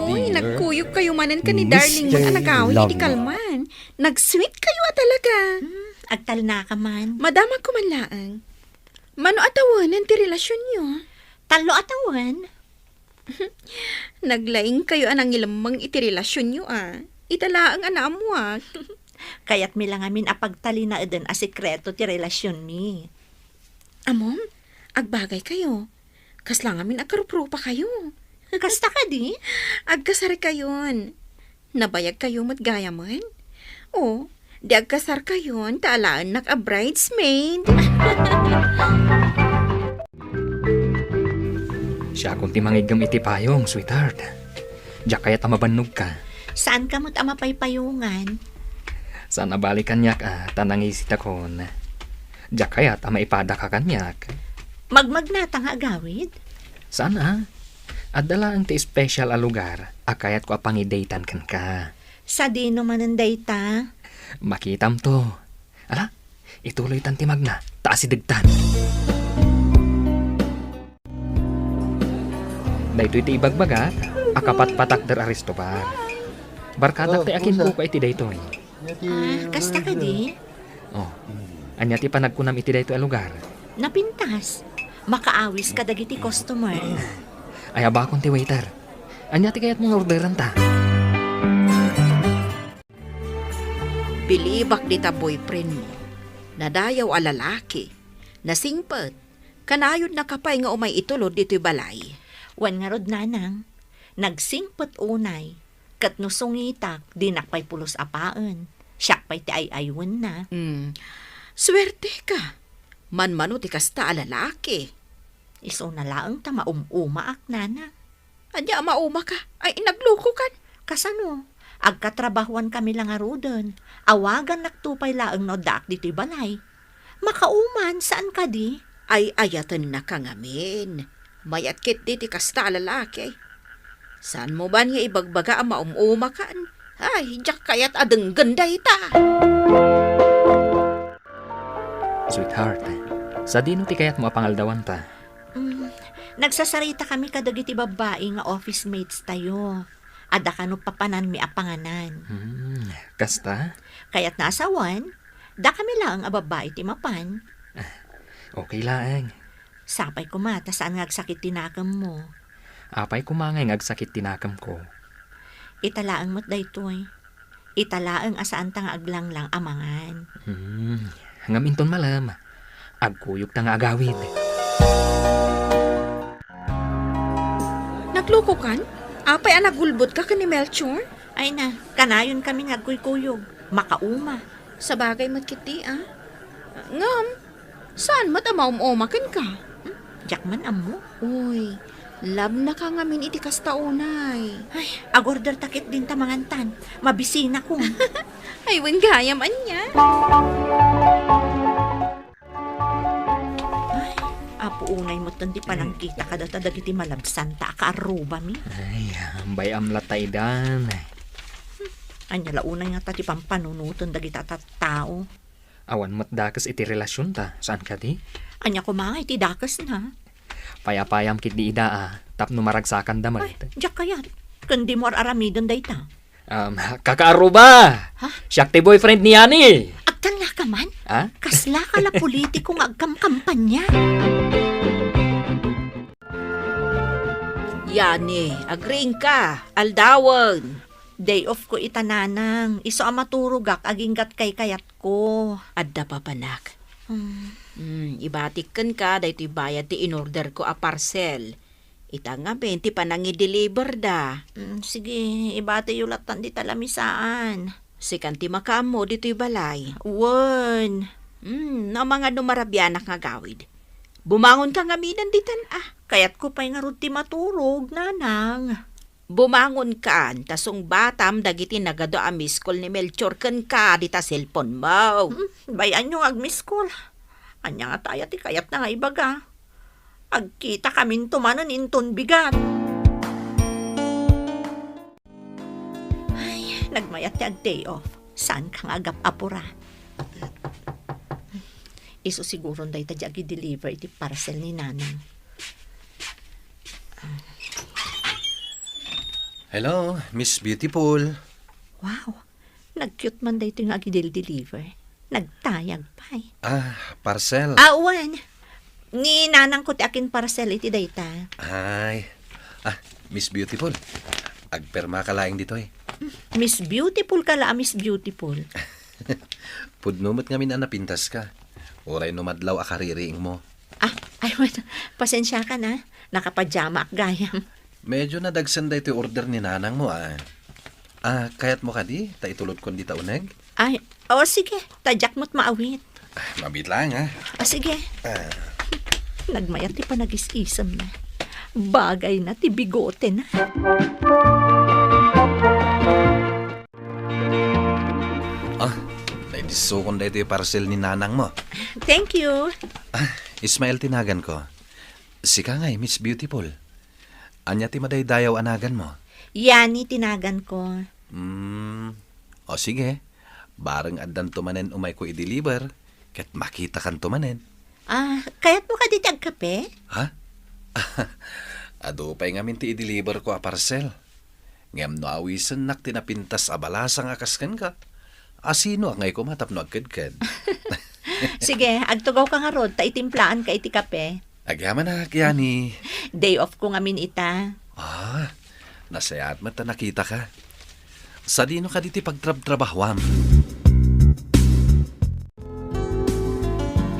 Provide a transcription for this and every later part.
Uy, dear. nagkuyog kayo manan ka ni Miss darling mo J. anagawi, Love di mo. kalman. Nag-sweet kayo talaga. Agtal na ka man. Madama ko man laang. Mano atawanan ti relasyon nyo? Talo atawan. Naglaing kayo anang ilamang iti relasyon nyo Itala ang anam mo Kaya't mi lang amin apagtali na eden a sekreto ti relasyon mi. Amom, agbagay kayo. Kaslang amin agkaruprupa kayo. Kasta ka di? Agkasar kayon. Nabayag kayo matgaya man? O, di agkasar kayon, taalaan nak a bridesmaid. Siya kung timangigam iti payong, sweetheart. Diyak kaya't amabannog ka. Saan ka mo't amapaypayungan? Saan nabalikan niyak tanang isit akon. Diyak kaya't amaipada ka kanyak. Magmag na tang agawid? Sana. Adala ang ti special a lugar. Akayat ko apangidaytan kan ka. Sa dino man ang dayta? Makitam to. Ala, ituloy tan timag na. Taas idigtan. Dahito iti ibagbaga, akapat-patak der Aristobar. Barkadak ti akin ko iti dayto. Kasta ka di? Oh, anya ti panagkunam iti dayto a lugar. Napintas. Makaawis ka dagiti customer. Ay abakon ti waiter. Anya ti kayat mong orderan ta. Bilibak dita boyfriend mo. Nadayaw a lalaki. Nasingpet. Kanayod na kapay nga umay itulod dito'y balay. Wan nga rod nanang. Nagsingpot unay. Kat no sungitak, dinakpay pulos apaan. Siyak pa'y ti ay-aywan na. Swerte ka. Man-mano ti kasta a lalaki. Iso na laang ta maumaak nana. Anya mauma ka. Ay nagluko kan. Kasano? Agkatrabahuan kami lang arudan. Awagan naktupay laang no daak dito'y balay. Makauman, saan ka di? Ay ayatan na ka ngamin. Mayat kit di ti kasta a lalaki. Saan mo ba niya ibagbaga ang maumuma kan? Ay, jak kayat adeng ganday ta. Sweetheart, sa dino ti kayat mo apangaldawan ta. Nagsasarita kami kadagiti babae nga office mates tayo. Ada ka no papanan mi apanganan. Kasta? Kaya't nasawan, da kami lang a babae ti mapan. Okay laeng. Sapay ko mata saan ngagsakit tinakam mo. Apay kumangay ngagsakit tinakam ko. Italaang mo't daytoy. Italaang asaan ta nga aglang lang amangan. Ngaminton malam. Agkuyog ta nga agawid. Nagluko kan? Apay anagulbot ka ni Melchor? Ay na, kanayon kami nagkuykuyog. Makauma. Sa bagay matkiti Ngam, saan matamaum-umakan ka? Jakman amo. Uy, lab na ka ngamin iti kastaunay. Ay, agorder takit din tamangantan. Mabisina ko. Ay, wen gayam anya. Apo unay mo tandi panang kita kada dagiti malabsan ta kaaruba mi. Ay, bay amlat taidan. Anya launay nga tati pampanunuton dagita tao. Awan mat dakas iti relasyon ta. Saan ka di? Anya ko mga iti dakas na. Payapayam kit di ida tapno maragsakan Ay, damat. jak kayat. Kundi mo aramidon dayta. Kakaaruba! Ha? Siyak ti boyfriend ni Yani! Agtan la ka man? Ha? Kasla ka la politiko nga agkam-kampanya. Yani, agreeing ka. Aldawan. Day off ko itananang. Iso ang maturugak aginggat kay kayat ko. Adda pa panak. Ibatik ka, dahito bayad ti in-order ko a parcel. Ita nga, 20 pa nang i-deliver da. Sige, ibate yulatan di talamisaan. Sikan ti makamo dito'y balay. Wan. Na mga numarabyanak nga gawid. Bumangon ka nga minan ditan Kayat ko pa'y nga ruti maturog, nanang. Bumangon ka, tasong batam dagiti nagado a miss call ni Melchor kan ka dita cellphone mo. Bayan nyo ag-miss call. Anya nga tayo ti kayat na nga ibaga. Agkita kamin tumanon inton bigat. Ay, nagmayat ti ag day off. Saan kang agap apura? Iso siguro day ta agi deliver iti parcel ni nanang. Hello, Miss Beautiful. Wow, nag-cute man dito yung agidil-deliver. Nagtayag pa eh. Parcel. Awan, ni nanang ko ti akin parcel iti dayta. Ay. Miss Beautiful. Agperma ka laing dito eh. Miss Beautiful ka la, Miss Beautiful. Pudnumot nga minanapintas ka. Oray numadlaw akaririing mo. Ay, pasensya ka na. Nakapajama ak gayam. Medyo nadagsan da ito yung order ni nanang mo kayat mo ka di? Ta itulot kon di ta uneg? Ay, sige. Tadyak mo't maawit. Mabit lang Sige. Nagmayat ti pa nag-isisam na. Bagay na ti bigote na. Naidisukon da ito yung parcel ni nanang mo. Thank you. Ismael tinagan ko. Sika ngay, Miss Beautiful. Anya ti madaydayaw anagan mo? Yani tinagan ko. O sige. Bareng addan tumanen umay ko i-deliver. Ket makita kan tumanen. Kaya't mo ka ditag kape? Ha? Ado pa'y nga minti i-deliver ko a parcel. Ngam no awisan nak tinapintas abalasang akaskan ka. Asino ang ngay ko matapno agkadkad. Sige, agtugaw ka nga rod, taitimplaan ka iti kape. Agyaman na, Kiani. Day off ko nga min ita. Nasayat mata nakita ka. Sa dino ka diti pagtrabtrabahwam.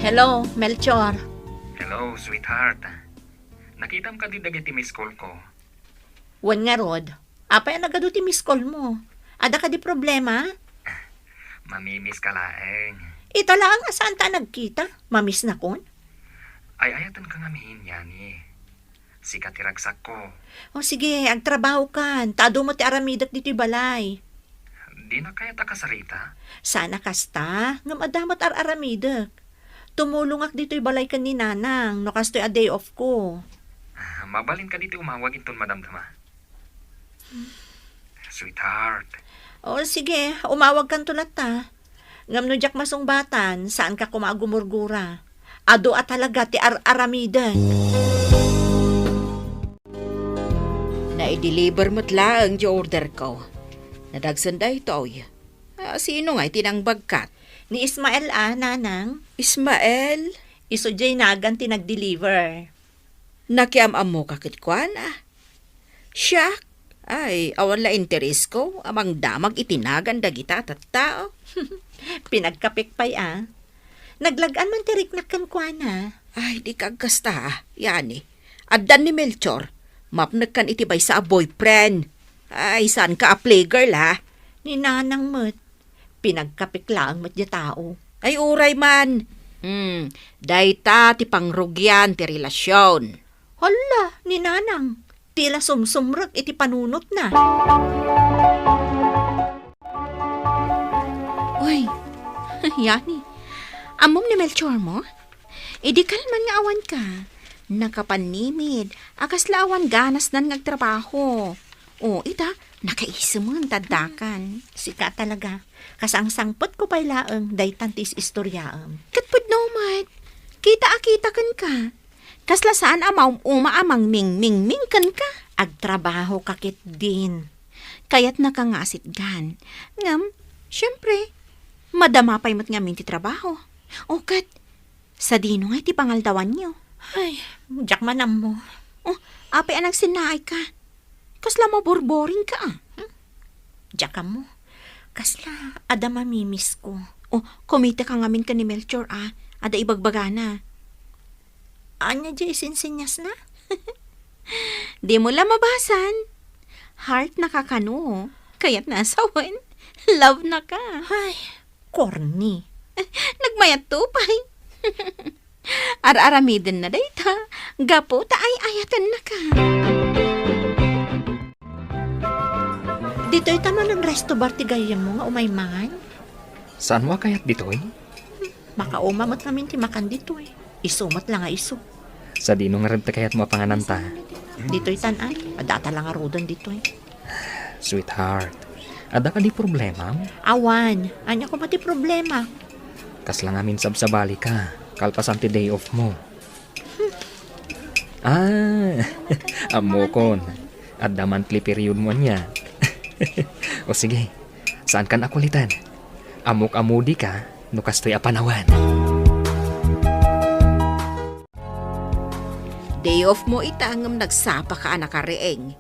Hello, Melchor. Hello, sweetheart. Nakitam ka di dagiti miss call ko. Wan nga rod, apay nagado ti miss call mo. Ada ka di problema? Mamimiss ka laeng. Ita lang saan ta nagkita? Mamiss na kon? Ay ayatan ka nga mihin yani. Sikat iragsak ko. O sige, agtrabaho kan. Tado mo ti aramidak dito'y balay. Di na kaya takasarita? Sana kasta, ngam adamat aramidak. Tumulong ak dito'y balay kan ni nanang, no kasto'y a day off ko. Mabalin ka dito umawag inton madamdama. Sweetheart. O sige, umawag kan tulat ta. Ngam no jak masungbatan, saan ka kumagumurgura? Ado at talaga ti aramidak. Na-deliver mo't lang di order ko. Nadagsan da ito. Sino nga itinangbagkat? Ni Ismael nanang. Ismael? Iso jay nagan ti nag-deliver. Nakiam-am mo kakit kwan Siya? Ay, awan la interes ko. Amang damag itinagan dagita at tao. Pinagkapik pa'y Naglagan man tirik na kankwana. Ay, di kagkasta Yani. Addan ni Melchor. Mapnag kan itibay sa boyfriend. Ay, saan ka a playgirl Ni nanang mo't. Pinagkapik lang mo't di tao. Ay, uray man. Dayta ti pangrugyan ti relasyon. Hala, ni nanang. Tila sumsumrag iti panunot na. Uy, yani. Amom ni Melchor mo? Di kalman nga awan ka. Nakapanimid. Akas laawan ganas nan ngagtrabaho. Ita, nakaisa mo ang tadakan. Sika talaga. Kasang sangpot ko pa'y laang daytantis istoryaam. Katpud no, mat. Kita kan ka. Kasla saan amaw umaamang ming kan ka. Agtrabaho kakit din. Kaya't nakangasit gan. Ngam, syempre, madama pa'y mat ngamin ti trabaho. Kat, sa dino nga ti pangaldawan niyo. Ay, jak manam mo. Apay anang sinaay ka. Kasla mo borboring ka. Jak mo. Kasla, ada mamimiss ko. Kumita ka ngamin ka ni Melchor Ada ibagbaga na. Anya di isinsinyas na? Di mo lang mabasan. Heart na kakano. Kaya't nasawan. Love na ka. Ay, corny. Nagmayat tupay. Ar-aramidin na dayta. Gapo ta ay ayatan na ka. Dito'y tama ng resto bar ti gayam mo nga umayman. Saan mo kayat dito Makaumamot namin ti makan dito Isumat lang nga iso. Sa dino nga rin kayat mo pangananta. Dito'y tanan. Adata lang nga rodan dito Sweetheart, ada ka di problema? Awan, anya ko mati problema. Kas lang amin sabsabali ka. Kalpasan ti day off mo. Amo kon. At the monthly period mo niya. O sige, saan ka nakulitan? Amok-amudi ka, no kastoy apanawan. Day off mo itangam nagsapa ka anak kareeng.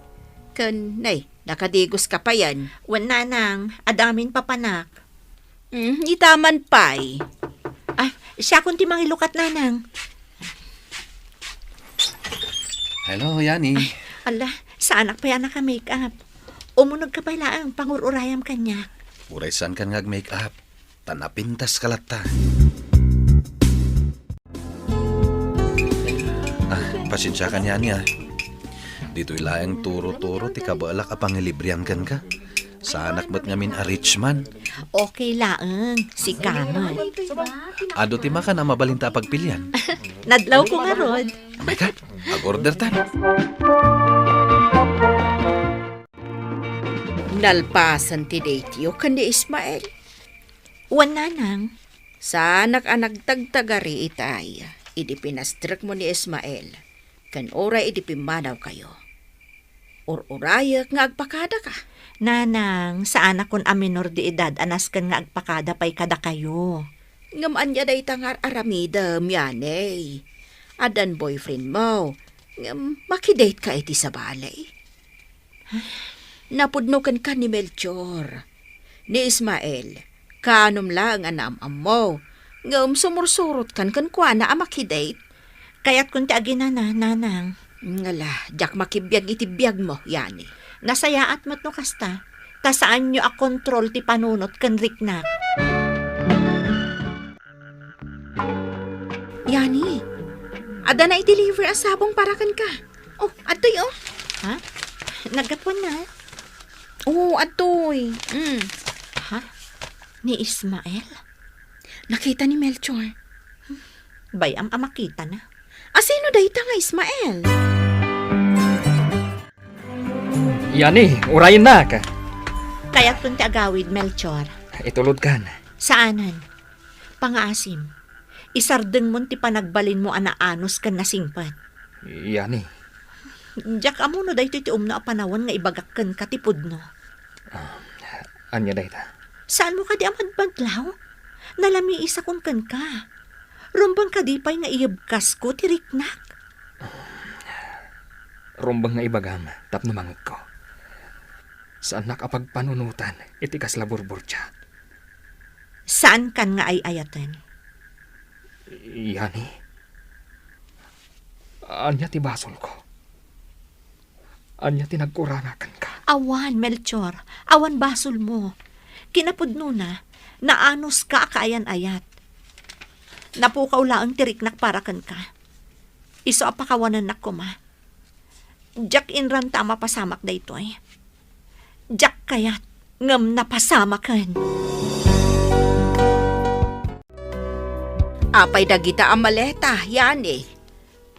Kan, nay, nakadigos ka pa yan. Wan nanang, adamin papanak. Itaman pa'y. Ah, siya kunti mangilukat nanang. Hello, Yani. Ala, sa anak pa yan naka-makeup. Umunog ka pa lang, pangururayam kanya. Uray saan ka ngag-make up? Tanapintas kalata. Pasensya ka niya niya. Dito'y laeng turo-turo ti kabalak apang ilibrian kan ka. Sa anak ba't ngamin a rich man? Okay laang, si Kamal. Ado ti maka na mabalinta pagpilian. Nadlaw ko nga rod. Amay ka, mag-order tan. Nalpasan ti Datyo kan ni Ismael. Wan nanang, Sa anak-anak tagtagari itay, idi pinastrak mo ni Ismael. Kan oray idi pimanaw kayo. Or-urayak nga agpakada ka. nanang, sa anak kon a minor di edad, anas kan nga agpakada pa'y kada kayo. Ngaman niya day tangar aramida, miyanay. Adan boyfriend mo. Makidate ka iti sa balay. Napudnukan ka ni Melchor. Ni Ismael, kanom lang anam-am mo. Sumursurot kan kwa na makidate. Kaya't kun ti aginana, nanang, Ngala, jak makibiyag iti biyag mo, yani. nasayaat mo't no kasta, ta saan nyo a kontrol ti panunot kan riknak. Yani, ada na i-deliver asabong parakan ka. Oh, atoy oh. Ha? Nagapon na? Oh, atoy. Ha? Ni Ismael? Nakita ni Melchor. Bayam amakita na. Asino dayta nga Ismael? Yani, urayin na ka. Kaya't kun ti agawid, Melchor. Itulod kan. Saanan? Pangaasim. Isardeng mo ti panagbalin mo anaanos kan nasingpat. Yani, Diyak amo no dayto ti umno a panawan nga ibagak kan katipod no. anya dayta. Saan mo ka di amad baglaw? Nalami isa kun kan ka. Rumbang ka di pa'y nga iyabkas ko ti riknak. Rumbang nga ibagam, tapno mangot ko. Saan nakapagpanunutan, itikas laburbur siya. Saan kan nga ay ayatan? Yani, anya ti basol ko. Anya ti nagkuranakan ka. Awan, Melchor. Awan basol mo. Kinapudno na, naanos ka kaayan-ayat. Napukaw laang tiriknak para kan ka. Iso apakawanan na ko ma. Jack inran tama pasamak da ito eh. Jack kayat ngam napasamakan. Apay dagita ang maleta, yani.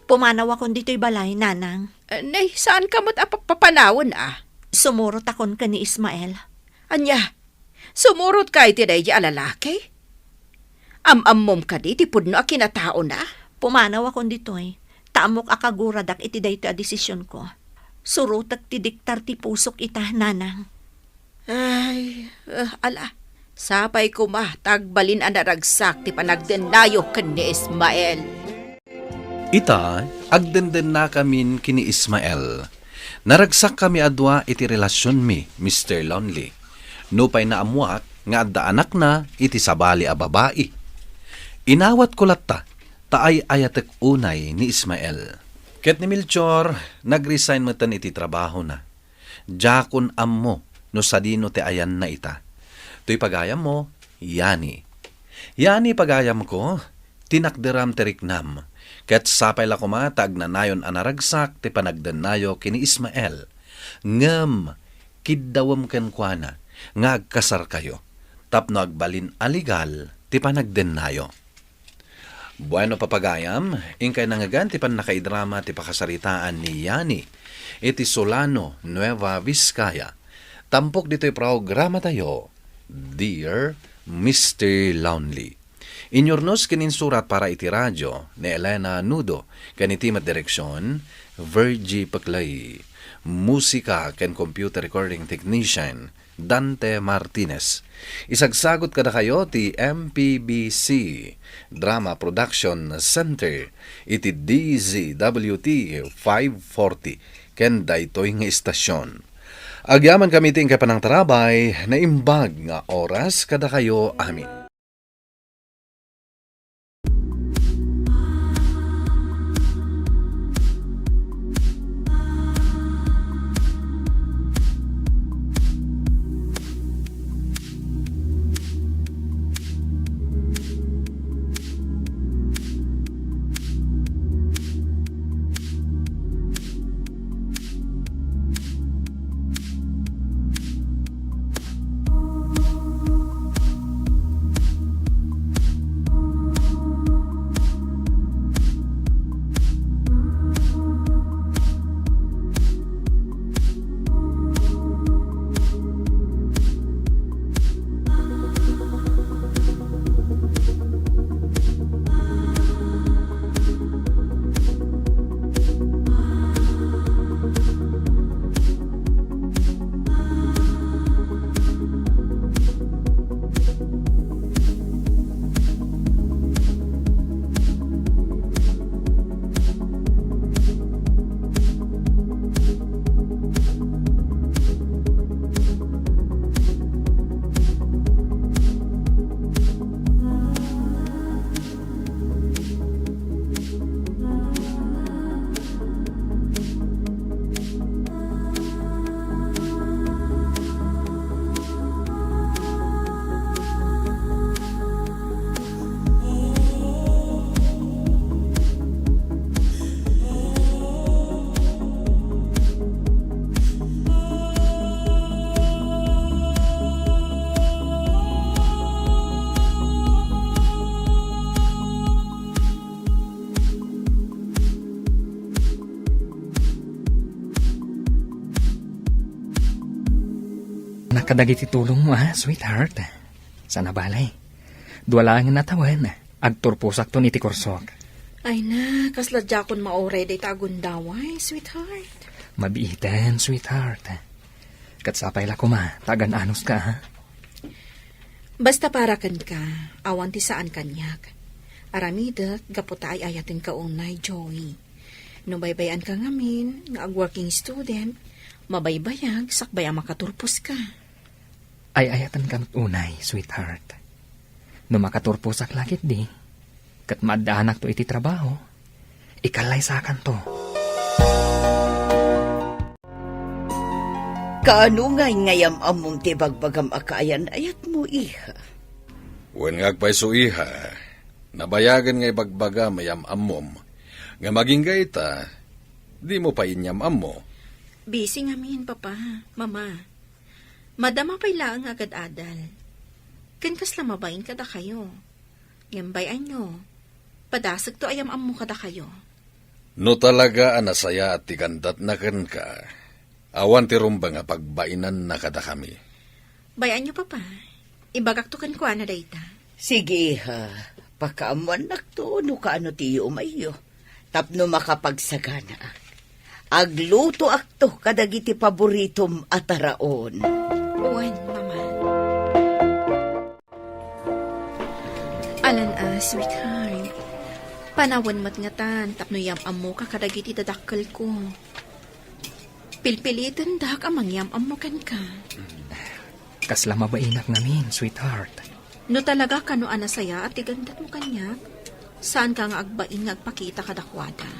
Pumanaw akong dito'y balay, nanang. Nay, saan ka mo't papanawon ah? Sumurot akon ka ni Ismael. Anya, sumurot ka iti day di alalaki? Am-ammom ka di, tipudno a kinatao na. Pumanaw akong dito'y. Tamok akaguradak iti dayto a desisyon ko. Surutak ti diktar ti pusok ita, nanang. Ay, ala. Sapay ko ma, tagbalin ang naragsak ti panagdenayo kan ni Ismael. Ita, agdenden na kamin kini Ismael. Naragsak kami adwa iti relasyon mi, Mr. Lonely. Nupay na amuak, nga adda anak na iti sabali a babae. Inawat ko latta, taay ayatek unay ni Ismael. Ket ni Melchor, nag-resign matan iti trabaho na. Jakon ammo, no sadino ti ayan na ita. To'y pagayam mo, yani. Yani pagayam ko, tinakderam teriknam. Ket sapay la kumatag na nayon anaragsak ti panagdanayo kini Ismael. Ngem, kiddawam ken kuana, nga agkasar kayo. Tapno agbalin aligal ti panagdanayo. Bueno papagayam, ingkay nangagan ti panakaidrama ti pakasaritaan ni Yani. Iti Solano, Nueva Vizcaya. Tampok dito'y programa tayo, Dear Mr. Lonely. Inyornos kininsurat para iti radyo ni Elena Nudo, kanitimat direksyon, Virgie Paclay. musika ken computer recording technician, Dante Martinez. Isagsagot kada kayo ti MPBC Drama Production Center iti DZWT 540 ken daytoy nga istasyon. Agyaman kami ting kapanang tarabay na imbag nga oras kada kayo amin. Nakadagiti tulong mo sweetheart. Sana balay. Duwala nga natawan. Agturpusak to ni ti korsok. Ay na, kasladya kon maore day tagundaway, sweetheart. Mabiitan, sweetheart. Katsapay la ko tagan anos ka ha. Basta para kan ka, awan ti saan kanyak. Aramidat, gaputa ay ayatin ka unay, Joey. No baybayan ka ngamin, nga ag-working student, mabaybayag, sakbaya makaturpos ka. Ay ayatan ka unay, sweetheart. No makaturpusak lakit di, kat maadaanak to iti trabaho, ikalay sa akan to. Kaano ngay ngayam among tibagbagam akayan ayat mo, iha? Wen ngagpay so iha, nabayagan ngay bagbaga mayam amom, nga maging gaita, di mo pa inyam amo. Busy ngamin, papa, mama. Madama pa'y laang agad adal. Kankas lang mabayin kada kayo. Ngambayan nyo. Padasag to ayam amo kada kayo. No talaga anasaya at tigandat na kan ka, awan ti rumba nga pagbainan na kada kami. Bayan nyo, papa. Ibagak to kan ko na dayta. Sige, iha. Pakaamuan nakto, no kaano tiyo umayo. Tapno makapagsagana. Agluto akto kadagiti paboritom ataraon. Uwan, mama. Alan sweetheart. Panawan mat nga tan, tapno yam amo ka kadagiti dadakkel ko. Pilpilitan dak amang yam amo kan ka. Kasla mabainak namin, sweetheart. No talaga ka no anasaya at tigandat mo kanyak, saan ka nga agbain nga agpakita kadakwada?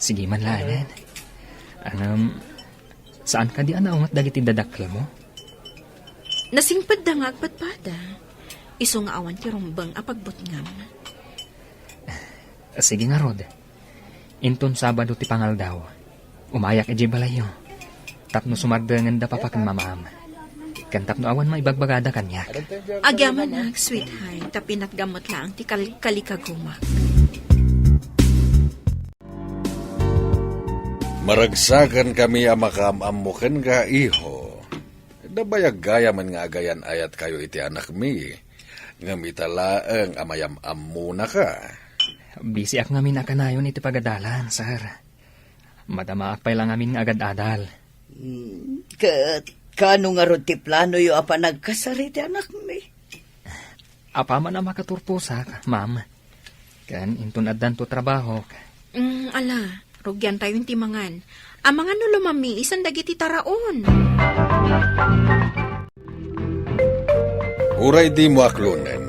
Sige man lanan. Saan ka di anaungat dagiti dadakla mo? Nasingpad da nga agpadpada. Iso nga awan ti rumbang apagbutngam. Sige nga, Rod. Inton Sabado ti pangaldaw. Umayak iji balayo. Tapno sumardangan da papakan mamaam. Kan tapno awan maibagbagada kanyak. Agyaman na, sweetheart, tapinat gamot lang ti kalikagumak. Maragsakan kami amakamamukan ka, iho. Dabayag gaya man nga agayan ayat kayo iti anak mi. Nga mitalaang amayam-am muna ka. Busy ak ngamin akanayon iti pagadalan, sir. Madamaak pa lang amin nga agad-adal. Kano nga ron ti plano yu apa nagkasari ti anak mi? Apa man ang makaturpusak, ma'am. Kan intun addan to trabaho. Ala, rugyan tayo yung timangan. Ang mga nulumami, isang dagiti taraon. Uray di mo aklunen.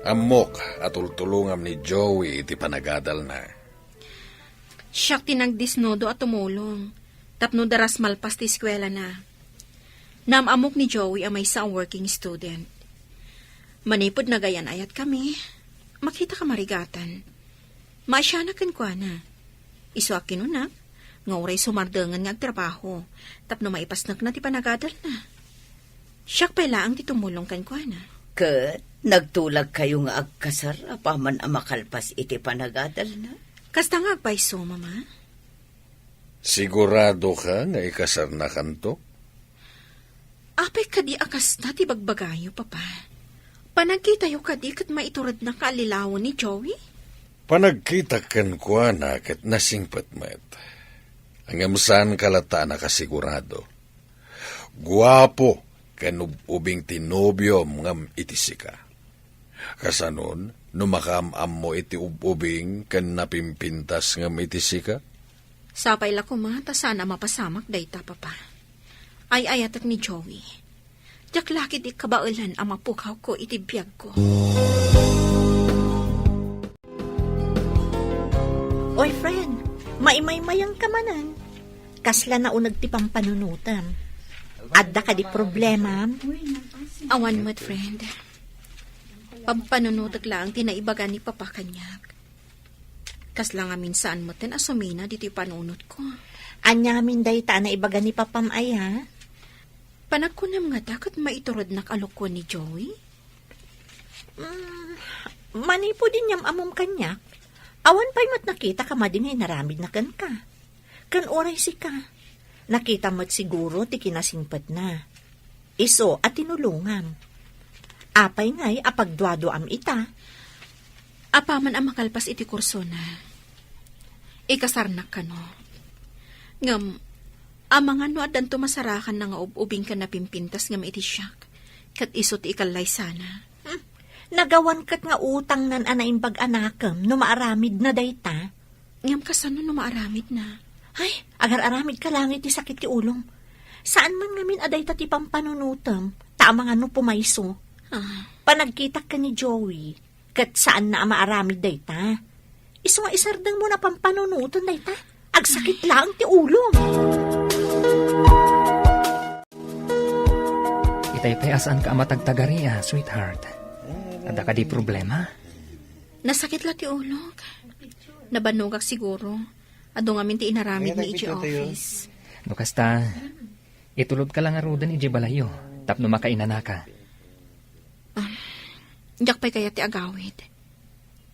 Amok at ultulungam ni Joey iti panagadal na. Siyak tinagdisnodo at tumulong. Tapno daras malpas ti eskwela na. Namamok ni Joey ang may isang working student. Manipod na gayan ayat kami. Makita ka marigatan. Maasya na kankwa na. Iso akinunak, nga uray sumardangan nga agtrabaho. Tapno maipasnak na ti panagadal na. Siyak pala ang titumulong kankwa na. Nagtulag kayo nga agkasar apaman ang makalpas iti panagadal na? Kasta nga agpaiso, mama? Sigurado ka nga ikasar na kanto? Apay kadi akas na ti bagbagayo, papa. Panagkita yu kadi kat maiturad na kaalilawan ni Joey? Panagkita kan kwa na kat nasingpat met. Ang amsan kalata na kasigurado. Guwapo kanubing tinobyo ngam itisika. Kasanon, numakamam mo iti ubing kan napimpintas ngam itisika? Sapay la ko ma, ta sana mapasamak dayta, papa. Ay ayatak ni Joey. Jak laki di kabaulan ang mapukaw ko iti biyag ko. Oy, friend, maimay-mayang kamanan. Kasla na unag ti pampanunutan. Adda ka di problema. Awan mo't, friend. Pampanunutak lang tinaibaga ni papa kanyak. Kas lang amin saan mo ten asumina dito yung panunot ko. Anyamin dayta na ibaga ni papam ay ha? Panagkunam nga dakat maiturod na kaloko ni Joey? Manipo din yam amom kanyak. Awan pa'y mat nakita ka madingay naramid na kan ka. Kan oray si ka. Nakita mo't siguro ti kinasingpat na. Iso at tinulungan. Apay nga'y apagdwado am ita. Apaman ang makalpas iti kurso na. Ikasarnak ka no. Ngam, ang mga no adan tumasarakan na nga ubing ka na pimpintas ngam iti siyak. Kat iso ti ikalay sana. Nagawan kat nga utang nan anaimbag anakam no maaramid na dayta. Ngam kasano no maaramid na. Ay, agar-aramid ka lang iti sakit ti ulong. Saan man ngamin aday ta ti pampanunutam, ta mga no pumayso. Panagkitak ka ni Joey, kat saan na maaramid dayta. Iso nga isardang mo na pampanunutan dayta, agsakit lang ti ulong. Itay asaan ka amatagtagari, sweetheart. Ada ka di problema? Nasakit la ti ulog. Nabanugak siguro. Ado nga ti inaramid ni iji office. No kasta, itulod ka lang arudan iji balayo. Tapno makainana ka. Diyak pa'y kayat ti agawid.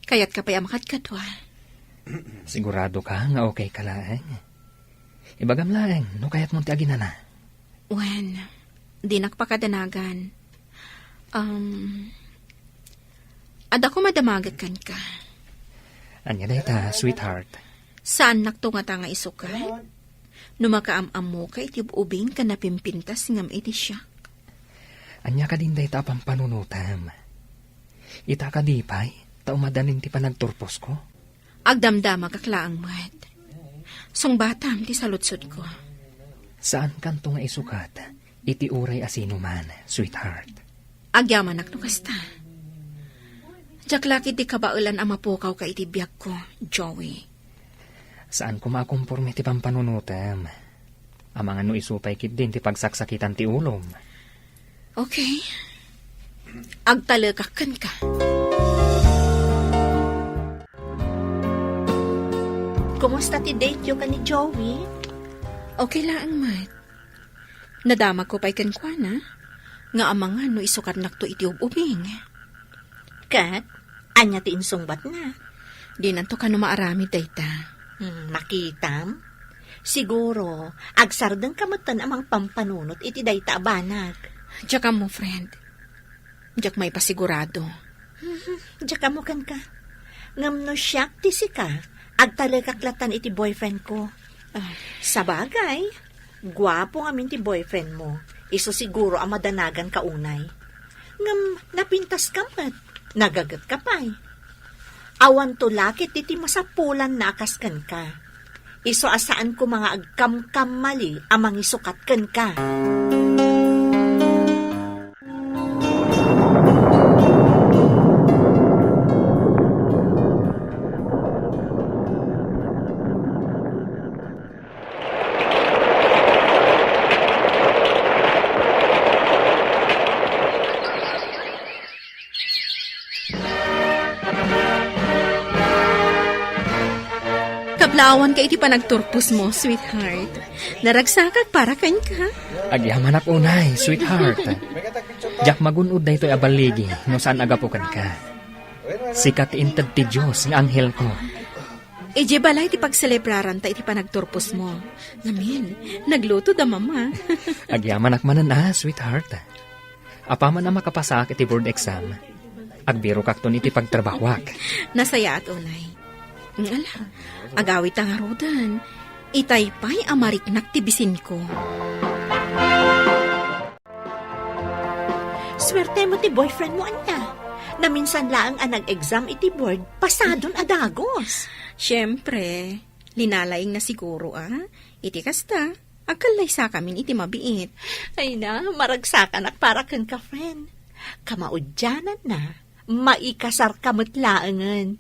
Kayat ka pa'y amakat katwa. Sigurado ka nga okay ka lang. Ibagam lang, no kayat mong ti aginana. Wen, di nakpakadanagan. Ada ko madamagat kan ka. Anya dayta, sweetheart. Saan naktunga nga isukat? Numakaam-am mo ka iti ubing ka napimpintas ngam iti siya. Anya ka din dayta pampanunutam. Ita ka di pa'y, taumadanin ti panagturpos ko. Agdamdama kaklaang mat. Sung batam ti salutsod ko. Saan kanto nga isukat? Iti uray asino man, sweetheart. Agyaman aknukasta. Diyak laki ti kabaulan ang mapukaw ka iti biyag ko, Joey. Saan ko makumporme ti pampanunutam? Ang mga no isupay kit din ti pagsaksakitan ti ulom. Okay. Agtalakakan ka. Kumusta ti date yo ka ni Joey? Okay lang, Mat. Nadamag ko pa'y kankwana. Nga amang no isukat nakto iti ubing. Kat, anya ti insungbat na. Di nanto ka no maaramid dayta. Makitam? Siguro, agsardang kamutan amang pampanunot iti dayta abanag. Diyak mo, friend. Diyak may pasigurado. Diyak mo kan ka. Ngam no siyak ti sika, agtalakaklatan iti boyfriend ko. Sa bagay, gwapo nga ti boyfriend mo. Iso siguro ang madanagan ka unay. Ngam, napintas ka mat. Nagagat ka pa'y. Awan to lakit iti masapulan na akaskan ka. Iso asaan ko mga agkam-kam mali amang isukat ken ka. Kablawan ka iti panagturpos mo, sweetheart. Naragsakag para kan ka. Agyaman ak unay, sweetheart. Jak magunod da ito'y abaligi, no saan agapukan ka. Sikat intad ti Diyos, ng anghel ko. Ije balay ti pagselebraran ta iti panagturpos mo. Namin, nagluto da mama. Agyaman ak manan sweetheart. Apaman na makapasak iti board exam. Agbiro kakton iti pagtrabawak. Nasaya at unay. Ala, agawit ang arudan. Itaypay amariknak ti bisin ko. Swerte mo ti boyfriend mo anya. Na minsan lang ang nag-exam iti board, pasadon adagos. Siyempre, linalaing na siguro Iti kasta, agkalay sa kamin iti mabiit. Ay na, maragsakan at para kang ka, friend. Kamaudyanan na, maikasar kamutlaangan.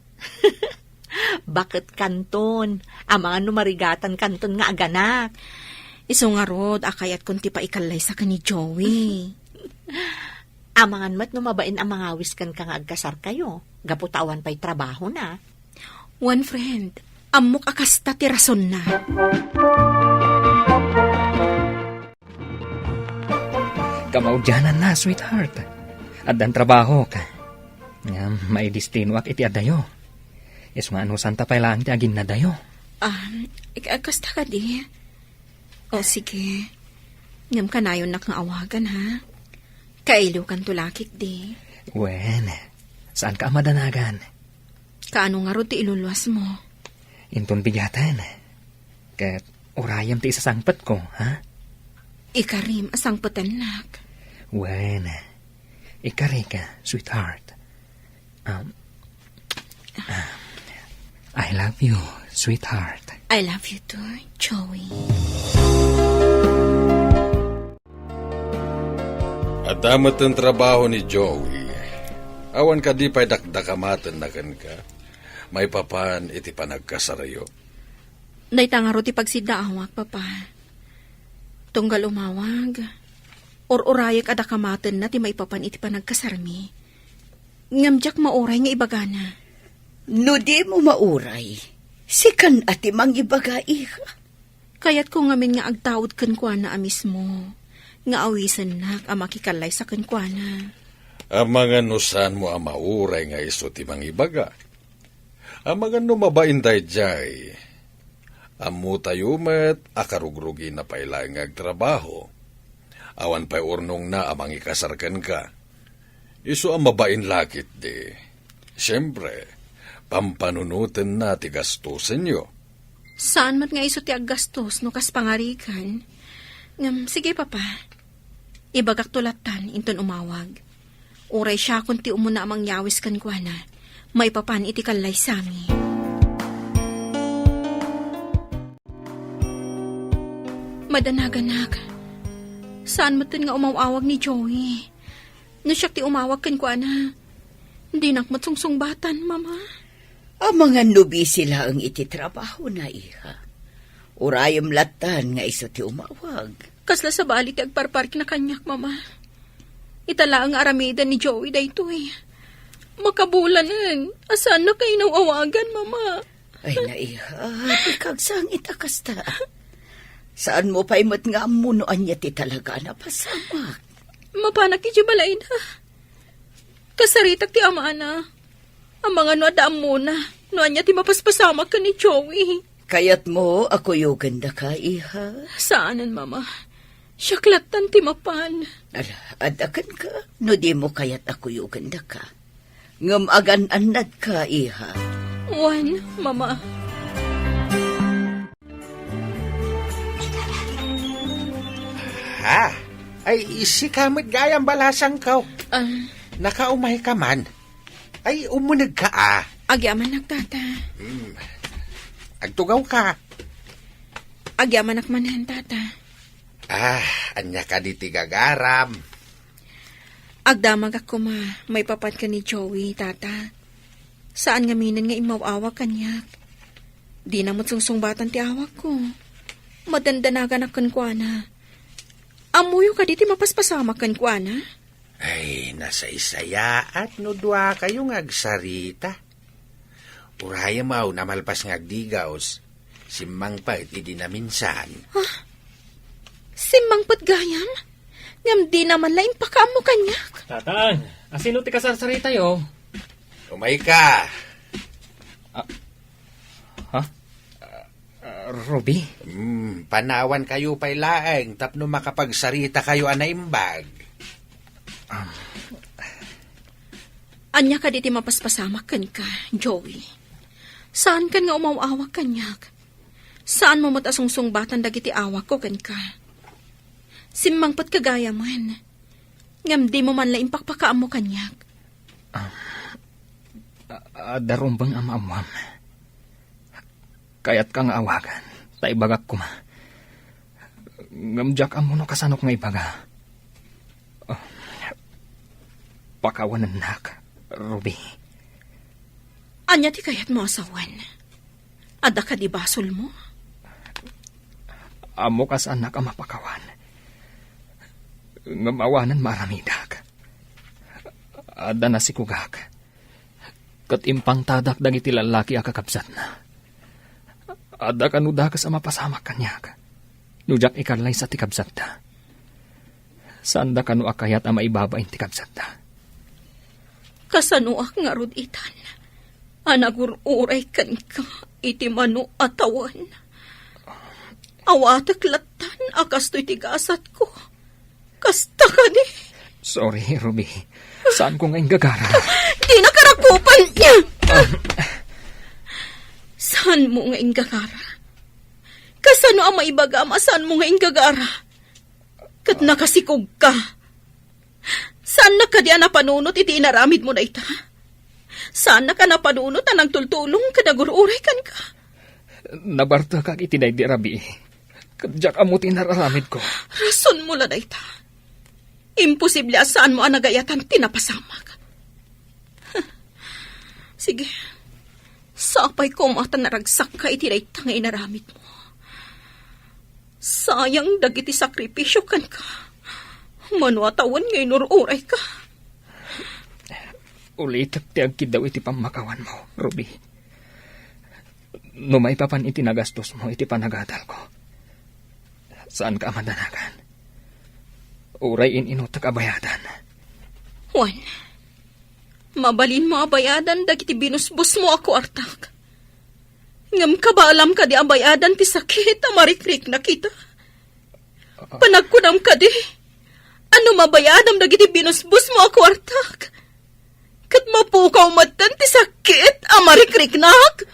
Bakit kanton? Ang mga numarigatan kanton nga aganak. Iso nga rod, akayat kunti pa ikalay sa kani Joey. Amangan mat numabain ang mga wiskan ka nga agkasar kayo. Gaputawan pa'y trabaho na. One friend, amok akasta ti rason na. Kamaudyanan na, sweetheart. At dan trabaho ka. Nga, may destino ak iti adayo. Iso nga ano santa pa ilang ti agin na dayo. Kasta ka di. O sige, ngam ka na yun awagan ha. Kailo kan tulakik di. Wen, saan ka madanagan? Kaano nga ro ti iluluwas mo? Inton bigatan. Kat urayam ti isasangpat ko, ha? Ikarim asang patanak. Wen, ikari ka, sweetheart. I love you, sweetheart. I love you too, Joey. At damat ang trabaho ni Joey. Awan ka di pa'y dakdakamatan na kan ka. May papan iti panagkasarayo. Naitangaro ti pagsidaawak, papa. Tunggal umawag. Or-urayak adakamatan na ti may papan iti panagkasarmi. Ngamjak mauray nga ibagana. No di mo mauray. Sikan ati mang ibaga iha. Kayat ko ngamin nga agtawad kankwana mismo. Nga awisan nak ang makikalay sa kankwana. Ang mga nusan mo ang mauray nga iso ti mang ibaga. Ang mga numabain day jay. Amu tayo met akarugrugi na pailang agtrabaho. Awan pa'y urnong na amang ikasarkan ka. Iso ang mabain lakit di. Siyempre, pampanunutin na ti gastusin nyo. Saan mat nga iso ti aggastos no kas pangarikan? Sige papa. Ibagak tulatan inton umawag. Uray siya kung ti umuna amang yawis kan kwa na. May papan iti kalay sami. Madanaganak. Saan mo nga umawawag ni Joey? No siya ti umawag kan kwa na. Hindi nakmatsungsung-batan, mama. Ang mga nubi sila ang ititrabaho na iha. Urayam latan nga iso ti umawag. Kasla sa bali ti agparpark na kanyak, mama. Itala ang aramida ni Joey daytoy. Makabulanan. Asan na kayo nawawagan, mama? Ay na iha, ikagsang itakasta. Saan mo pa imot nga amunoan niya ti talaga na pasamak? Mapanak iti balay na. Kasaritak ti ama na. Ang mga no adaam muna. Noan niya ti mapaspasamak ka ni Joey. Kayat mo ako yung ganda ka, iha? Saanan, mama? Siyaklatan ti mapan. Ala, adakan ka. No di mo kayat ako yung ganda ka. Ngamagan-anad ka, iha. Juan, mama. Ha? Ay, si kamot gayang balasang ka. Ah, Nakaumay ka man. Ay, umunag ka agyaman nak tata. Agtugaw ka. Agyaman nak manan tata. Anya ka di tigagaram. Agdamag ako ma, may papat ka ni Joey, tata. Saan nga minan nga imaw-awak kanyak? Di na mo't sungsungbatan ti awak ko. Madandanagan akan kwa na. Amuyo ka diti mapaspasama kan kwa na. Ay, nasa isaya at nudwa kayong agsarita. Uraya mau namalpas ng agdigaos. Simang pa iti na minsan. Simang patgayam? Ngam di naman laing pakamo kanyak. Tatang, asino ti kasarsarita yo? Umay ka. Ruby? Panawan kayo pa'y laeng tapno makapagsarita kayo anaimbag. Anya ka diti mapaspasamak kan ka, Joey. Saan kan nga umawawak kanyak? Saan mo matasungsung-batan dagiti awak ko kan ka? Simmang pat kagaya man. Ngam di mo man laing pakpakaam mo kanyak. Darumbang amam. Kayat ka nga awagan. Taibagak ko ma. Ngamjak amo no kasanok nga ibaga. Pakawanan nak, Ruby. Anya ti kayat mo asawan? Ada ka di basol mo? Amo kas anak ang mapakawan. Ngamawanan maramidak. Ada na si kugak. Katimpang tadak dagiti lalaki akakabsat na. Ada kanuda ka sa mapasamak kanyak. Nujak ikarlay sa tikabsat da. Sanda kanu akayat ang maibabain tikabsat da. Kasanuak nga rod itan. Anagururay kan ka iti mano atawan. Awatak latan akas to'y tigasat ko. Kasta ka ni. Sorry, Ruby. Saan ko ngayon gagara? Di na karakupan niya. Saan mo ngayon gagara? Kasano ang maibagama saan mo ngayon gagara? Kat nakasikog ka. Saan na ka di napanunot iti inaramid mo na ita? Saan na ka napanunot anang tultulong kadagururay kan ka? Nabarta kag itinay di Rabi. Kadyak amuti nararamid ko. Rason mo la na ita. Imposible asaan mo ang nagayatan tinapasamag. Sige. Sapay ko mata naragsak ka iti dayta nga inaramid mo. Sayang dagiti sakripisyo kan ka. Manuatawan ngay nururay ka. Ulit at tiag daw iti pamakawan mo, Ruby. No may papan iti nagastos mo iti panagadal ko. Saan ka madanagan? Uray inutak abayadan. Juan, mabalin mo abayadan dagiti binusbus mo ako artak. Ngam ka ba alam ka di abayadan ti sakit amarikrik na kita? Panagkunam ka di. Ano mabayadam dagiti binusbus mo ako artak? Kat mapukaw matan ti sakit amarikrik nak?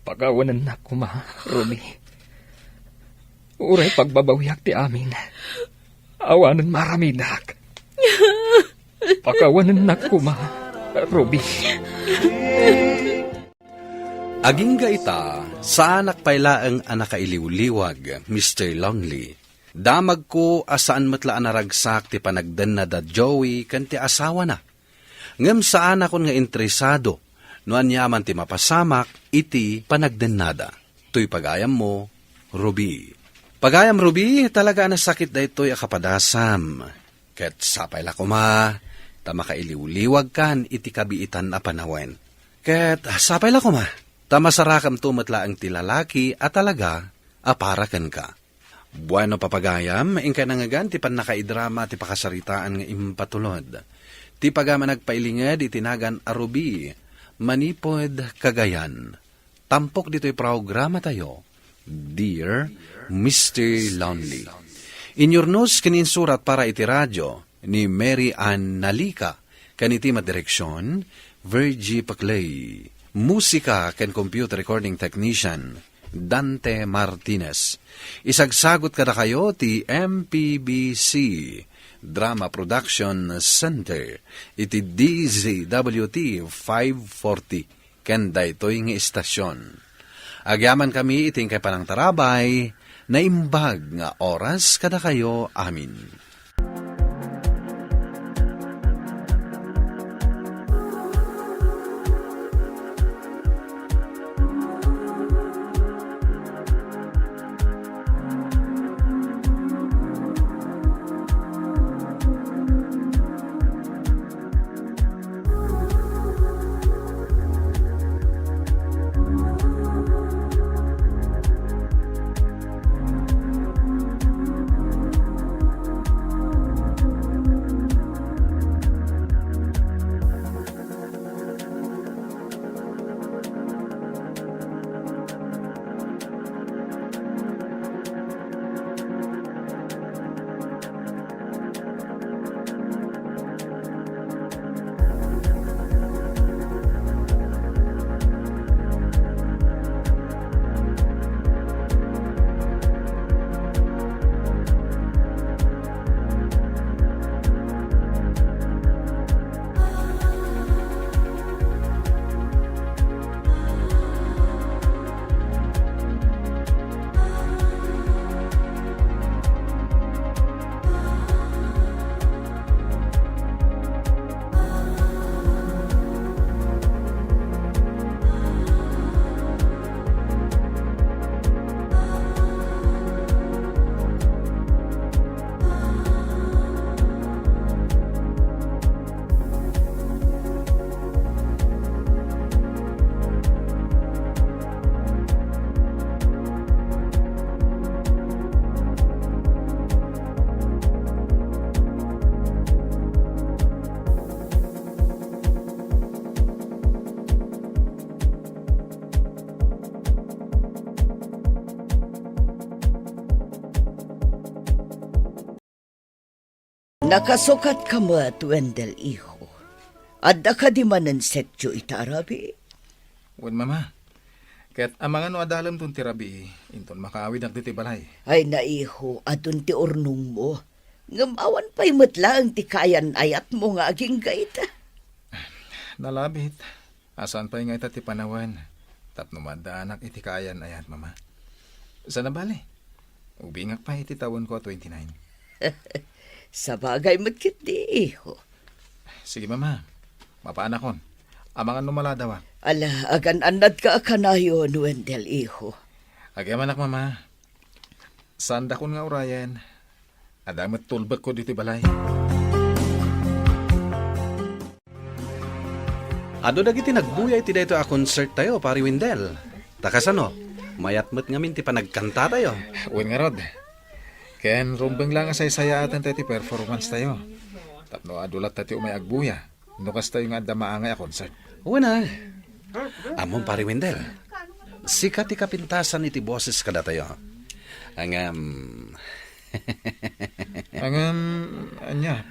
Pagawanan na ko ma, Ruby. Uray pagbabawiak ti amin. Awanan maramidak. Pakawanan na ko ma, Ruby. Aging ita, sa anak pailaang anakailiwliwag, Mr. Longley. Damag ko asaan matlaan naragsak ti panagdan na da Joey kan ti asawa na. Ngem saan akon nga interesado, no anyaman ti mapasamak, iti panagdennada. Tuy pagayam mo, Ruby. Pagayam, Ruby, talaga nasakit da ito'y akapadasam. Ket sapay la kuma, tama kailiwliwag kan, iti kabiitan na panawen. Ket sapay la kuma, tama sarakam tumatla ang tilalaki at talaga, aparakan ka. Bueno papagayam, ingka nangagan, ti pan nakaidrama, ti pakasaritaan nga impatulod. Ti pagama nagpailingad itinagan a Ruby, manipod kagayan. Tampok dito'y programa tayo, Dear Mr. Lonely. Inyor nos kaninsurat para iti radyo ni Mary Ann Nalika, kaniti madireksyon, Virgie Paclay. Musika ken computer recording technician, Dante Martinez. Isagsagot kada kayo ti MPBC Drama Production Center iti DZWT 540 ken daytoy nga istasyon. Agyaman kami iting kay panang tarabay na imbag nga oras kada kayo amin. Nakasukat ka mo at Wendell, iho. Adda ka di manan setyo itarabi. Wen mama, ket amangan no adalam tun tirabi, inton makaawid ang titibalay. Ay naiho, adun ti urnong mo. Ngamawan pa'y matla ang ti kayan ayat mo nga aging gaita. Nalabit, asan pa nga ita ti panawan. Tapno madaanak iti kayan ayat mama. Sa nabali, ubingak pa iti tawon ko 29. Sa bagay matkit di iho. Sige mama, mapaanakon. Amangan no maladawa. Ala, agan anad ka akanayo, Wendell, iho. Agyaman mama. Sanda kon nga urayan. Adamat tulbag ko dito balay. Ado dagiti nagbuyay ti dayto a concert tayo, pari Wendell. Takasano, mayatmet ngamin ti panagkanta tayo. Wen nga rod. Ken rumbeng lang asay-saya atan tayo ti performance tayo. Tapno adulat tayo umay agbuya. Nukas tayo nga adda maangay a concert. Una, amon pari Wendell. Sikat ti kapintasan iti boses kada tayo. Anya,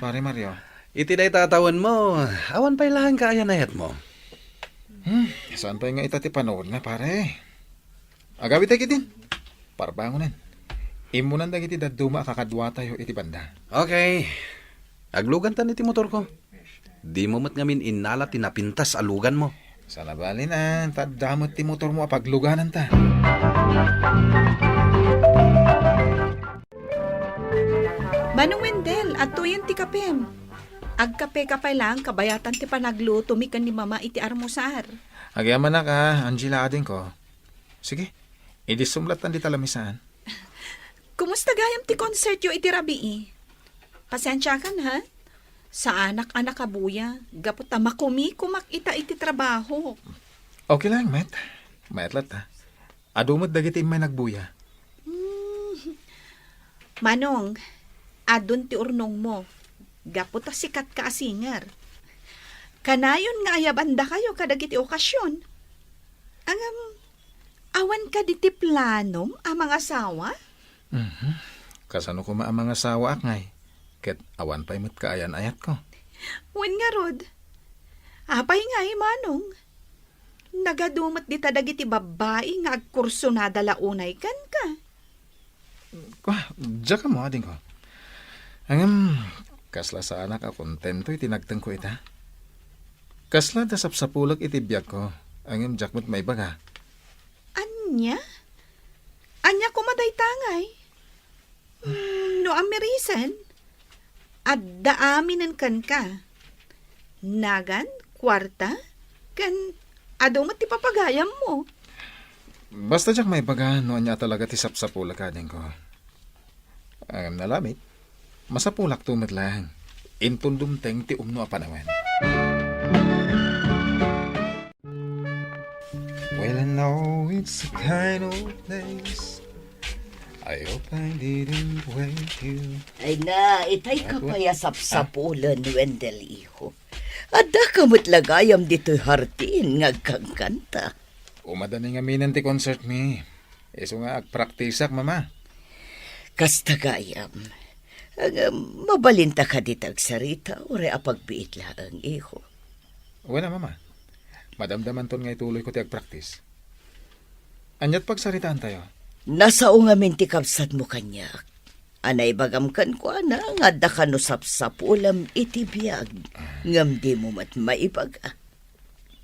pare Mario. Iti day tatawan mo, awan pa'y lahang kaayanayat mo. Saan pa nga itati panood na, pare? Agawit tayo kitin. Parbangonan. Imunan dagiti daduma kakadwa tayo iti banda. Okay. Aglugan tan iti motor ko. Di mo mat ngamin inala tinapintas alugan mo. Sa nabali na, tadamot ti motor mo apagluganan ta. Manong Wendell, atuyen ti kapem. Agkape ka pa lang, kabayatan ti panagluto, mikan ni mama iti armusar. Agyaman na ka, Angela ading ko. Sige, idisumlatan di talamisan. Kumusta gayam ti concert yo iti rabii? Pasensya kan ha? Sa anak-anak kabuya, gapot ta makumi-kumak ita iti trabaho. Okay lang, Met. Maitlat ha. Adumot dagiti may nagbuya. Manong, adun ti urnong mo. Gapot ta sikat ka asinger. Kanayon nga ayabanda kayo kadagiti okasyon. Awan ka diti planom ang mga asawa? Kasano ko maamang asawa akngay. Ket awan pa'y mat kaayan ayat ko. Wen nga rod. Apay nga manong. Nagadumot di ta dagiti babae nga agkurso na dalaunay kan ka. Diyan ka mo, ading ko. Kasla sa anak a kontento itinagtang ko ita. Kasla dasap sa pulag itibiyag ko. Diyak mo't may baga. Anya? Anya kumaday tangay? No amerisan? At daaminan kan ka. Nagan, kwarta, kan adumot ti papagayam mo. Basta diyak may baga, no anya talaga tisap sa pulag ading ko. Nalamit, masapulak tumit lang. Intundumteng ti umno a panawan. Well, I know it's a kind of place I hope I didn't wait you. Ay na, itay ka pa yasap-sapulan, Wendell, iho. Ada ka mo't lagayam dito'y hartin nga kagkanta. Umadani nga minan ti concert mi. Iso nga agpraktisak, mama. Kasta gayam. Mabalinta ka ditag sarita, ore apagbiit lang, iho. Wala, mama. Madamdaman ton nga ituloy ko ti agpraktis. Anyat pagsaritaan tayo. Nasa ungamin ti kapsat mo kanyak. Anay bagamkan ko ana, nga da ka no sapsapulam iti biyag. Ngam di mo mat maibaga.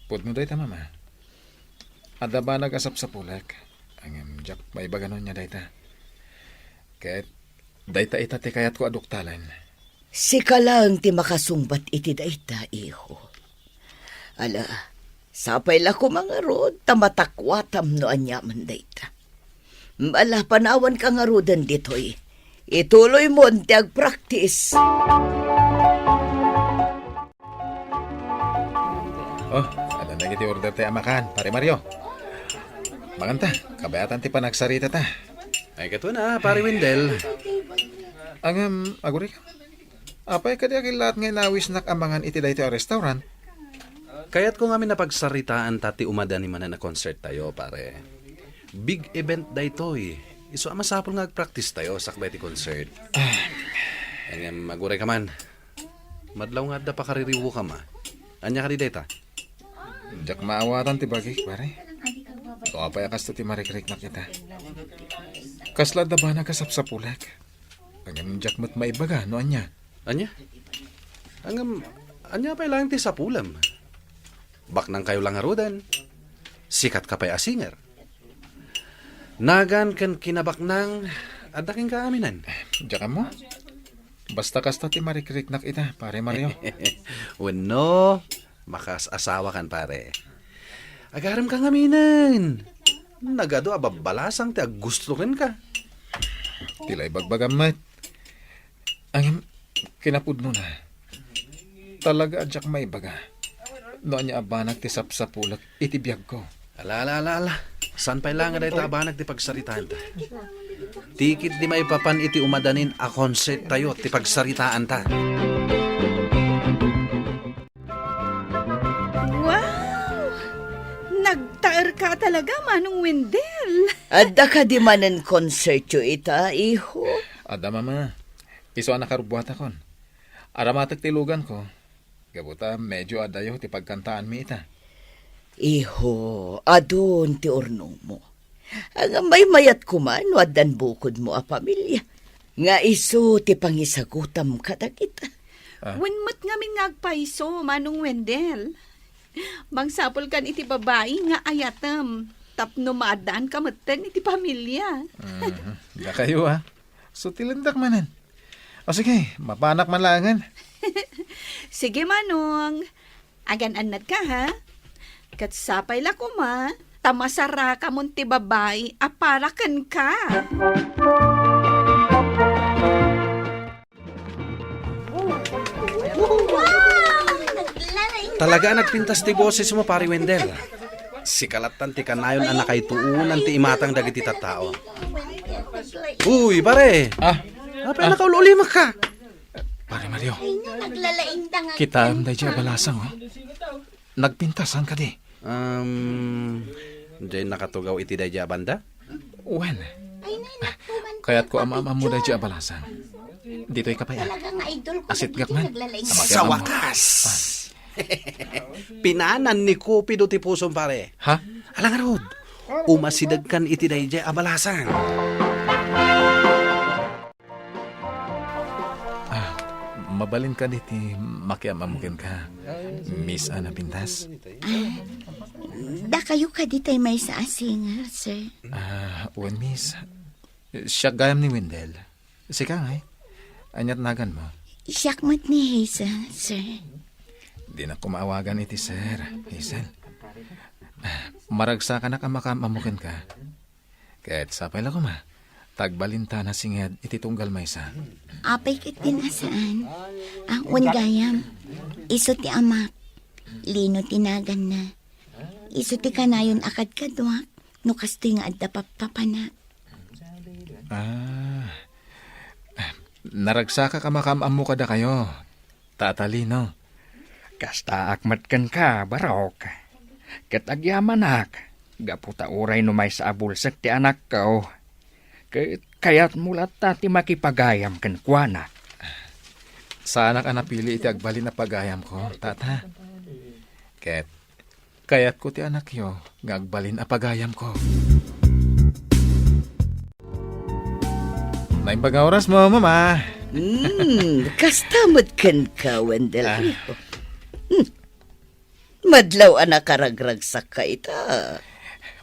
Pud mo dayta, mama. Ada ba nagasap sa pulak? Jack, may baganon niya dayta. Kahit dayta ita ti kayat ko aduktalan. Sika lang ti makasumbat iti dayta, iho. Ala, sapay la ko mga rod, tamatakwatam no anyaman dayta. Mala panawan ka nga rodan ditoy. Ituloy mo ang tiag-practice. Ada na giti order tayo amakan, pare Mario. Maganta, kabayatan ti panagsarita ta. Ay kato na, pare Wendell. Aguri ka. Apay ka di lahat nga nawis nakamangan iti dayto a restaurant. Kaya't ko nga napagsaritaan tati umadani man na concert tayo, pare. Big event da ito eh. Iso masapol nga practice tayo sa kabeti concert. Maguray ka man. Madlaw nga da pa kaririwo ka ma. Anya ka di data? Diyak maawatan ti bagik, pare. So apay akas ti marikrik na kita. Kasla da ba nagasap sa pulak? Diyak mo't maibaga, no anya? Anya? Anya pa lang ti sa pulam. Bak nang kayo lang arudan. Sikat ka pa'y a singer. Nagan kan kinabak nang adaking kaaminan. Diyan mo? Basta kasta ti marikrik na kita, pare Mario. Wano, makas asawa kan pare. Agaram kang aminan. Nagado ababalasang ti gusto rin ka. Tilay bagbagamat. Kinapudno na. Talaga adyak may baga. Noon niya abanag ti sapsapulak itibiyag ko. Ala. San pa'y lang nga dahi abanag ti pagsaritaan ta? Tikit di maipapan iti umadanin a concert tayo ti pagsaritaan ta. Wow! Nagtaer ka talaga, Manong Wendell. Ada ka di manan concert yo ita, iho. Ada mama. Iso anak karubwata kon. Aramatak tilugan ko. Gabuta medyo adayo ti pagkantaan mi ita. Iho, adon ti ornong mo. Ang may mayat kuman, wadan bukod mo a pamilya. Nga iso ti pangisagutam kadag kita. Winmat ngamin ngagpaiso, Manong Wendell. Mangsapol kan iti babae nga ayatam. Tapno maadaan kamatan iti pamilya. Da kayo So tilandak manan. O sige, mapanak man langan. Sige, Manong. Agan-anad ka, ha? Katsapay la kuma, tamasara ka mon ti babae, aparakan ka. Talaga nagpintas ti boses mo, pare Wendell. Sikalatan ti kanayon anak kay tuunan ti imatang dagiti tattao. Uy, pare! Apa na kaululima ka? Pare Mario, kita am dahi balasang, Nagpintasan ka di. Diyan nakatugaw iti dahi banda? Wen. Kaya't ko ama mo dahi balasan. Dito'y kapaya. Asit gak man. Sa wakas! Pinanan ni Cupido ti puson pare. Ha? Alang rod, umasidag kan iti dayjay abalasan. Mabalin ka diti makiamamukin ka. Miss Ana Pintas. Da kayo ka ditay may sa asinger, sir. Uwan, miss. Siya gayam ni Wendell. Sika nga anyat nagan mo. Siyakmat ni Hazel, sir. Di na kumaawagan iti sir, Hazel. Maragsa ka na ka makamamukin ka. Kahit sapay lang ko ma. Tagbalinta na singed iti tunggal maysa. Apay kit din asaan. Ang ungayam. Iso ti amak. Lino tinagan na. Iso ti kanayon akad kadwak. No kastoy nga adda papapanak. Naragsa ka makamamu kada kayo. Tatalino. Kasta akmat ka, barok. Katagyaman ak. Gaputa uray no may sa abulsak ti anak ko. Kaya't mulat tati makipagayam kan kuana. Sa anak anapili iti agbali na pagayam ko, tata. Kaya't ko ti anak yo, ngagbalin a pagayam ko. Naimbaga oras mo, mama. Kastamot kan ka, Wendell. Madlaw anak karagragsak ka ita.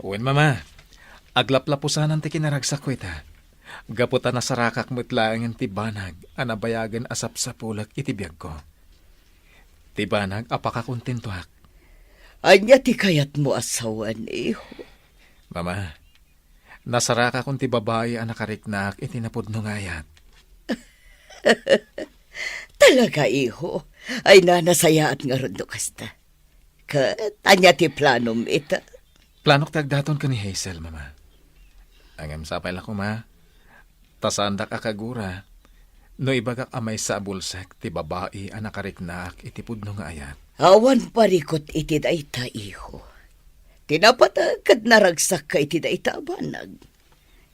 Uwin, mama. Aglaplapusan ang tikinaragsak ko ita. Gaputa na sarakak mutlaang ti banag, anabayagan asap sa pulak itibiyag ko. Ti banag, apakakontentuak. Anya ti kayat mo asawan, iho. Mama, nasaraka kong ti babae anakariknak itinapod no ngayat. Talaga, iho. Ay nanasayaat nga ron do kasta. Anya ti planom ita. Planok tagdaton ka ni Hazel, mama. Angam sapay lang ko, ma. Tasandak akagura. No ibagak amay sa bulsak, ti babae anakariknak itipod no nga ayat. Awan parikot iti dayta, iho. Tinapatagad naragsak ka iti dayta banag.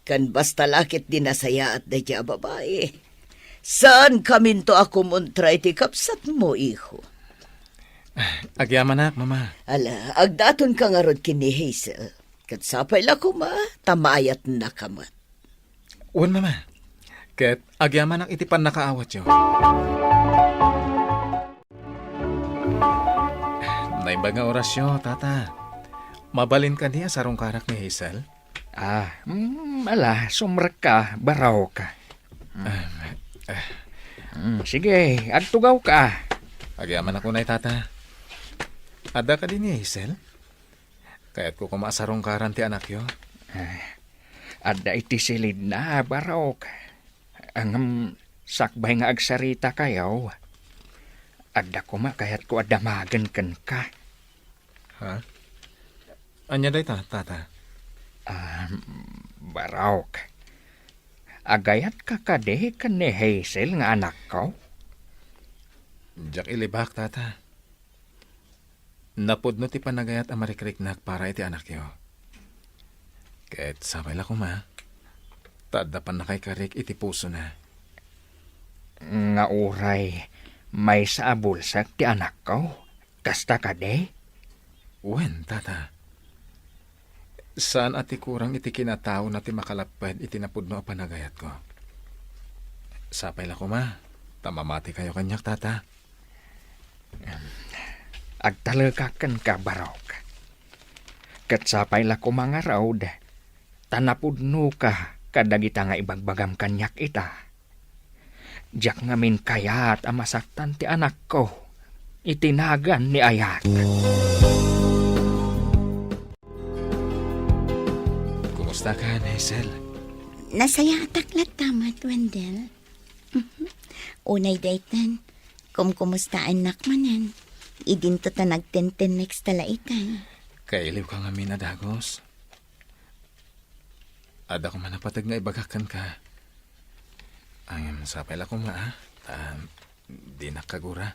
Kan basta lakit dinasaya at dayta babae. Saan kaminto ako muntra iti kapsat mo, iho? Agyaman ak, mama. Ala, agdaton ka nga rod kini Hazel. Kat sapay la ko ma, tamayat na kamat. Uwan, mama. Ket agyaman ak itipan nakaawat yo. Naimbaga orasyo, tata. Mabalin ka niya sarong karak ni Hazel? Sumrek ka, baraw ka. Sige, agtugaw ka. Agyaman ako na tata. Ada ka din ni Hazel? Kaya't ko kumasarong karan ti anak yo. Ada iti silid na, barok. Ang sakbay nga agsarita kayaw. Ada ko kaya't ko adamagan kan ka. Ha? Anya day tata? Barok. Agayat ka kade kan ni Hazel nga anak ko. Diyak ilibak, tata. Napod no ti panagayat ang marikriknak para iti anak yo. Kahit sabay la ko, ma. Tadapan na kay karik iti puso na. Nga uray, may sa abulsak ti anak ko. Kasta ka de? Uwen, tata. Saan ati kurang iti kinatao na ti makalapad iti napod no panagayat ko? Sapay la ko, ma. Tamamati kayo kanyak, tata. Agtalagakan ka, barok. Katsapay la ko mga raod, tanapudno ka kadagita nga ibagbagam kanyak ita. Diyak ngamin kayat amasaktan ti anak ko, itinagan ni ayat. Kumusta ka, Hazel? Nasaya ataklat tamat, Wendell. Unay daytan, kumusta anak manan. Idinto ta nagtenten next talaitan. Kailiw ka nga minadagos. Ada ko manapatag nga ibagakan ka. Ang sapay la ko nga, di nakagura.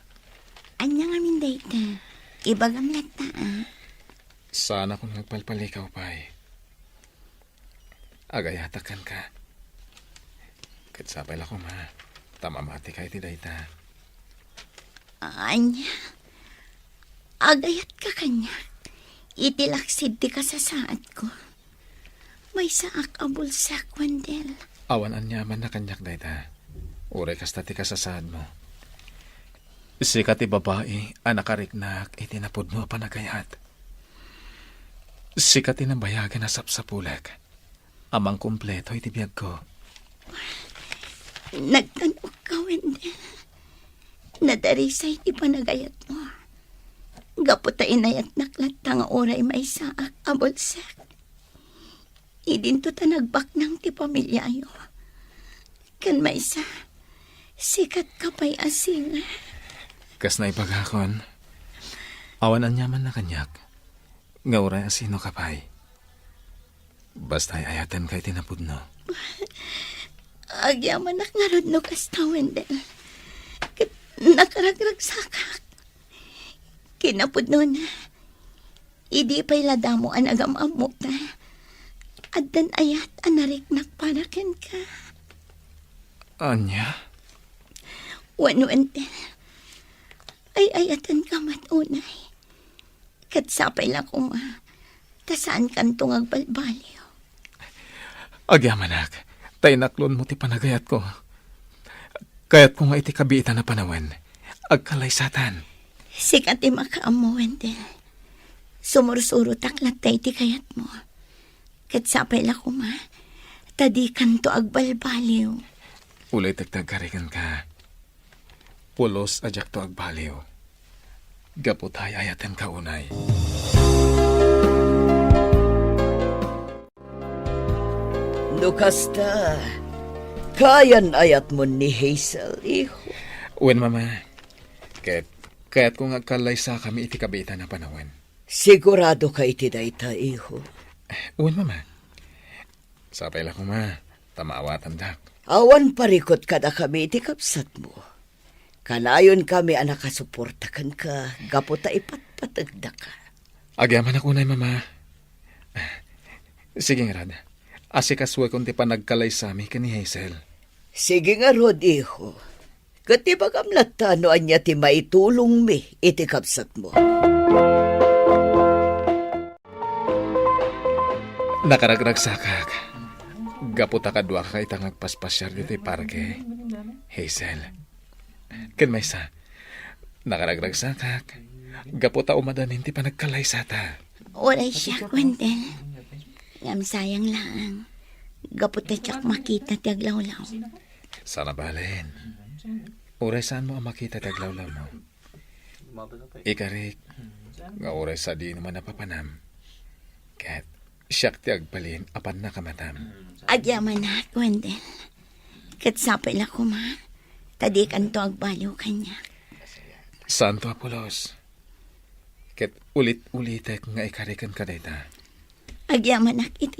Anya nga min dayta. Ibagam lata, Sana kung nagpalpalikaw pa agayatakan ka. Katsapay la ko, ma. Tamamati ka iti dayta. Anya, Agayat ka kanya. Itilaksid ti ka sa saad ko. May saak abulsak, Wendell. Awan an yaman na kanyak dayta. Uray kasta ti kasasad mo. Sikat ti babae, anakariknak, itinapod mo panagayat. Sikat ti nambayagan na sapsapulag. Amang kumpleto itibiyag ko. Nagtanong ka, Wendell. Nadarisay ti panagayat mo. Gaputa inayat naklat nga oray may saak abulsak. Idinto ta nagbaknang ti pamilyayo. Kan may sa, sikat ka pa'y asinga. Kas na ipagakon, awan an yaman na kanyak. Nga uray asino kapay. Basta ayatan kay tinapod no. Agyaman nak nga rod no kasta, Wendell. Nakaragrag sakak. Kinapod no na. Idi pa'y ladamo ang agamamot na. At dan ayat anariknak para ken ka. Anya? Wendell. Ay ayatan ka matunay. Katsapay lang ko nga. Tasaan kantong agbalbaliw. Agyamanak, tay naklon mo ti panagayat ko. Kayat ko nga iti kabitan na panawan. Agkalaysatan. Sikat ti makaamo, Wendell. Sumursuro taklat tayo ti kayat mo. Katsapay lang ko ma. Tadi kanto agbalbaliw. Ulay tagtagkarigan ka. Pulos ajak to agbaliw. Gaputay ayatan ka unay. Nukasta, kayan ayat mo ni Hazel, iho. Uwan, mama. Kaya't kung agkalaysa kami iti kabitan na panawan. Sigurado ka iti dayta, iho. Uwan, mama. Sapay lang ko, ma. Tamawatan dak. Awan parikot kada kami iti kapsat mo. Kanayon kami ang nakasuportakan ka, gaputa ipatpatagda ka. Agyaman ako na, mama. Sige nga, Rad. Asikaswa kung ti pa nagkalaysa mi ka ni Hazel. Sige nga rod, iho. Kati bagamlata no anya ti maitulong mi iti kapsat mo. Nakaragragsakak. Gaputa kadwa ka itang agpaspasyar dito parke. Hazel. Kan may sa. Nakaragragsakak. Gaputa umadanin ti pa nagkalaysata. Oray siya, Wendell. Ngam sayang lang. Gaputa siyak makita ti aglawlaw. Sana balen. Oray saan mo ang makita ti aglawlaw mo? Ikarik. Nga oray sa di naman napapanam. Kat siyak ti agbalin apan nakamatam. Agyaman na, Wendell. Katsapay lang ko ma. Tadi kanto agbaliw kanya. Santo Apolos. Kat ulit-ulitek nga ikarikan ka data. Agyaman na iti